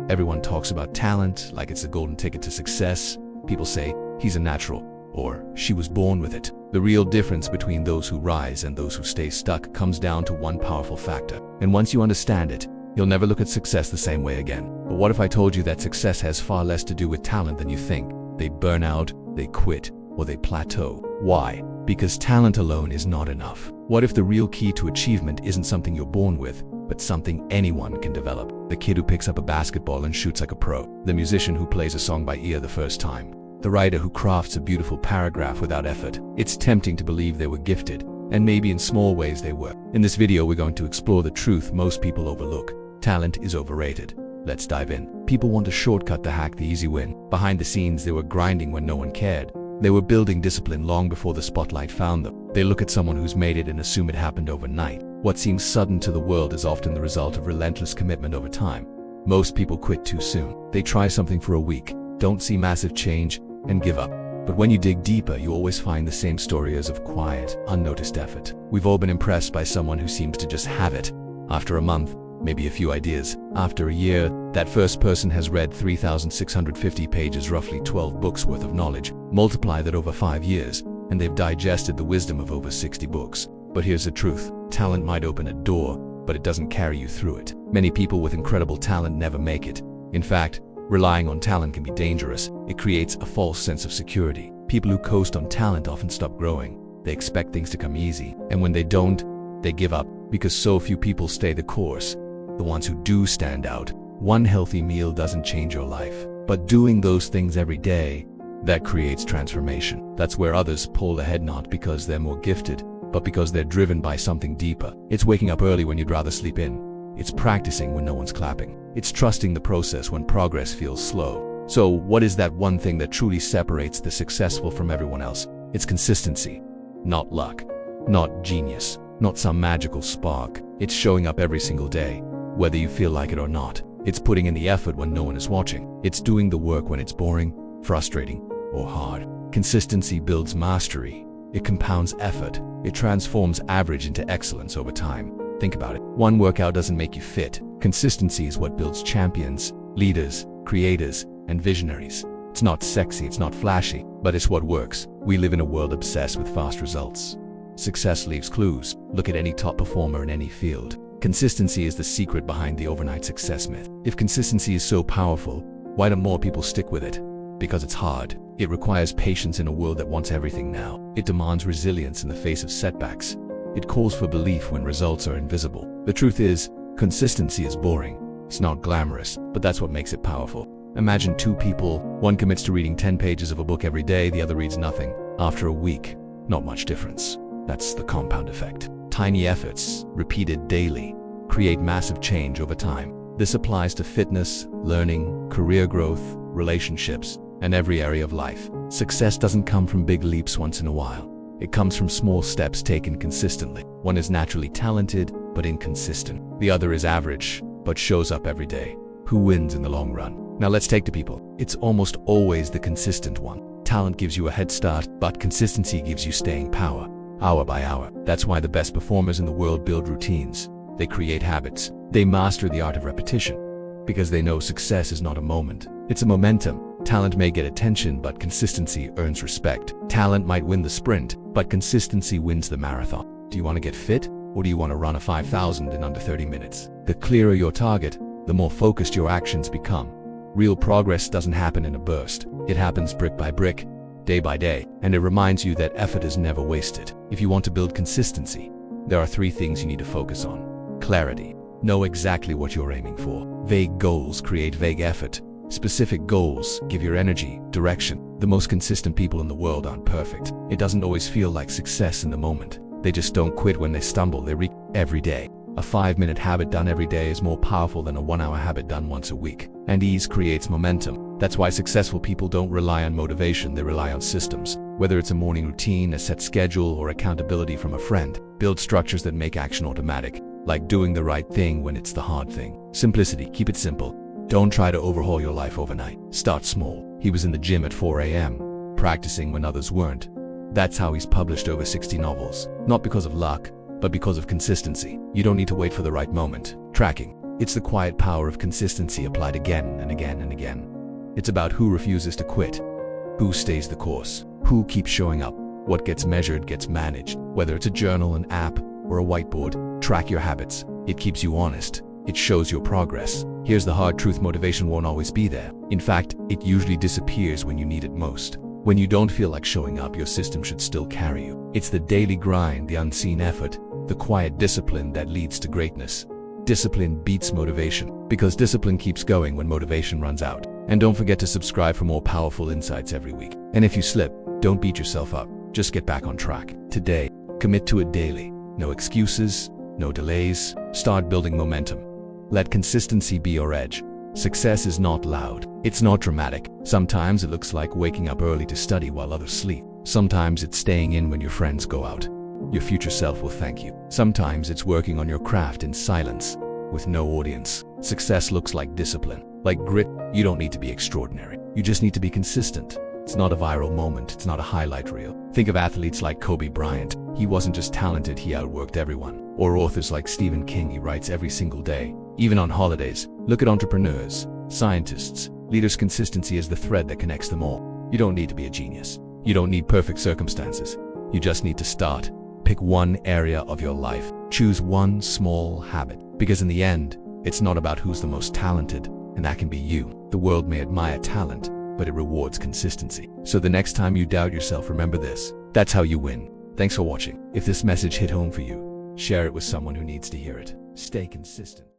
Everyone talks about talent like it's a golden ticket to success. People say, he's a natural, or she was born with it. The real difference between those who rise and those who stay stuck comes down to one powerful factor. And once you understand it, you'll never look at success the same way again. But what if I told you that success has far less to do with talent than you think? They burn out, they quit, or they plateau. Why? Because talent alone is not enough. What if the real key to achievement isn't something you're born with, but something anyone can develop? The kid who picks up a basketball and shoots like a pro. The musician who plays a song by ear the first time. The writer who crafts a beautiful paragraph without effort. It's tempting to believe they were gifted, and maybe in small ways they were. In this video, we're going to explore the truth most people overlook. Talent is overrated. Let's dive in. People want a shortcut to hack the easy win. Behind the scenes, they were grinding when no one cared. They were building discipline long before the spotlight found them. They look at someone who's made it and assume it happened overnight. What seems sudden to the world is often the result of relentless commitment over time. Most people quit too soon. They try something for a week, don't see massive change, and give up. But when you dig deeper, you always find the same stories of quiet, unnoticed effort. We've all been impressed by someone who seems to just have it. After a month, maybe a few ideas. After a year, that first person has read 3,650 pages, roughly 12 books worth of knowledge. Multiply that over 5 years, and they've digested the wisdom of over 60 books. But here's the truth. Talent might open a door, but it doesn't carry you through it. Many people with incredible talent never make it. In fact, relying on talent can be dangerous. It creates a false sense of security. People who coast on talent often stop growing. They expect things to come easy, and when they don't, they give up, because so few people stay the course. The ones who do stand out. One healthy meal doesn't change your life, but doing those things every day, that creates transformation. That's where others pull ahead, not because they're more gifted, but because they're driven by something deeper. It's waking up early when you'd rather sleep in. It's practicing when no one's clapping. It's trusting the process when progress feels slow. So what is that one thing that truly separates the successful from everyone else? It's consistency, not luck, not genius, not some magical spark. It's showing up every single day, whether you feel like it or not. It's putting in the effort when no one is watching. It's doing the work when it's boring, frustrating, or hard. Consistency builds mastery. It compounds effort. It transforms average into excellence over time. Think about it. One workout doesn't make you fit. Consistency is what builds champions, leaders, creators, and visionaries. It's not sexy, it's not flashy, but it's what works. We live in a world obsessed with fast results. Success leaves clues. Look at any top performer in any field. Consistency is the secret behind the overnight success myth. If consistency is so powerful, why don't more people stick with it? Because it's hard. It requires patience in a world that wants everything now. It demands resilience in the face of setbacks. It calls for belief when results are invisible. The truth is, consistency is boring. It's not glamorous, but that's what makes it powerful. Imagine two people. One commits to reading 10 pages of a book every day, the other reads nothing. After a week, not much difference. That's the compound effect. Tiny efforts, repeated daily, create massive change over time. This applies to fitness, learning, career growth, relationships, and every area of life. Success doesn't come from big leaps once in a while. It comes from small steps taken consistently. One is naturally talented, but inconsistent. The other is average, but shows up every day. Who wins in the long run? Now let's take the people. It's almost always the consistent one. Talent gives you a head start, but consistency gives you staying power. Hour by hour. That's why the best performers in the world build routines. They create habits. They master the art of repetition. Because they know success is not a moment. It's a momentum. Talent may get attention, but consistency earns respect. Talent might win the sprint, but consistency wins the marathon. Do you want to get fit? Or do you want to run a 5,000 in under 30 minutes? The clearer your target, the more focused your actions become. Real progress doesn't happen in a burst. It happens brick by brick, day by day, and it reminds you that effort is never wasted. If you want to build consistency, there are 3 things you need to focus on. Clarity. Know exactly what you're aiming for. Vague goals create vague effort. Specific goals give your energy direction. The most consistent people in the world aren't perfect. It doesn't always feel like success in the moment. They just don't quit when they stumble. They every day. A 5-minute habit done every day is more powerful than a 1-hour habit done once a week. And ease creates momentum. That's why successful people don't rely on motivation, they rely on systems. Whether it's a morning routine, a set schedule, or accountability from a friend, build structures that make action automatic, like doing the right thing when it's the hard thing. Simplicity, keep it simple. Don't try to overhaul your life overnight. Start small. He was in the gym at 4 a.m., practicing when others weren't. That's how he's published over 60 novels. Not because of luck, but because of consistency. You don't need to wait for the right moment. Tracking. It's the quiet power of consistency applied again and again and again. It's about who refuses to quit, who stays the course, who keeps showing up. What gets measured gets managed. Whether it's a journal, an app, or a whiteboard, track your habits. It keeps you honest. It shows your progress. Here's the hard truth: motivation won't always be there. In fact, it usually disappears when you need it most. When you don't feel like showing up, your system should still carry you. It's the daily grind, the unseen effort, the quiet discipline that leads to greatness. Discipline beats motivation, because discipline keeps going when motivation runs out. And don't forget to subscribe for more powerful insights every week. And if you slip, don't beat yourself up. Just get back on track. Today, commit to it daily. No excuses, no delays. Start building momentum. Let consistency be your edge. Success is not loud. It's not dramatic. Sometimes it looks like waking up early to study while others sleep. Sometimes it's staying in when your friends go out. Your future self will thank you. Sometimes it's working on your craft in silence, with no audience. Success looks like discipline, like grit. You don't need to be extraordinary. You just need to be consistent. It's not a viral moment. It's not a highlight reel. Think of athletes like Kobe Bryant. He wasn't just talented, he outworked everyone. Or authors like Stephen King. He writes every single day, even on holidays. Look at entrepreneurs, scientists, leaders. Consistency is the thread that connects them all. You don't need to be a genius. You don't need perfect circumstances. You just need to start. Pick one area of your life. Choose one small habit. Because in the end, it's not about who's the most talented, and that can be you. The world may admire talent, but it rewards consistency. So the next time you doubt yourself, remember this. That's how you win. Thanks for watching. If this message hit home for you, share it with someone who needs to hear it. Stay consistent.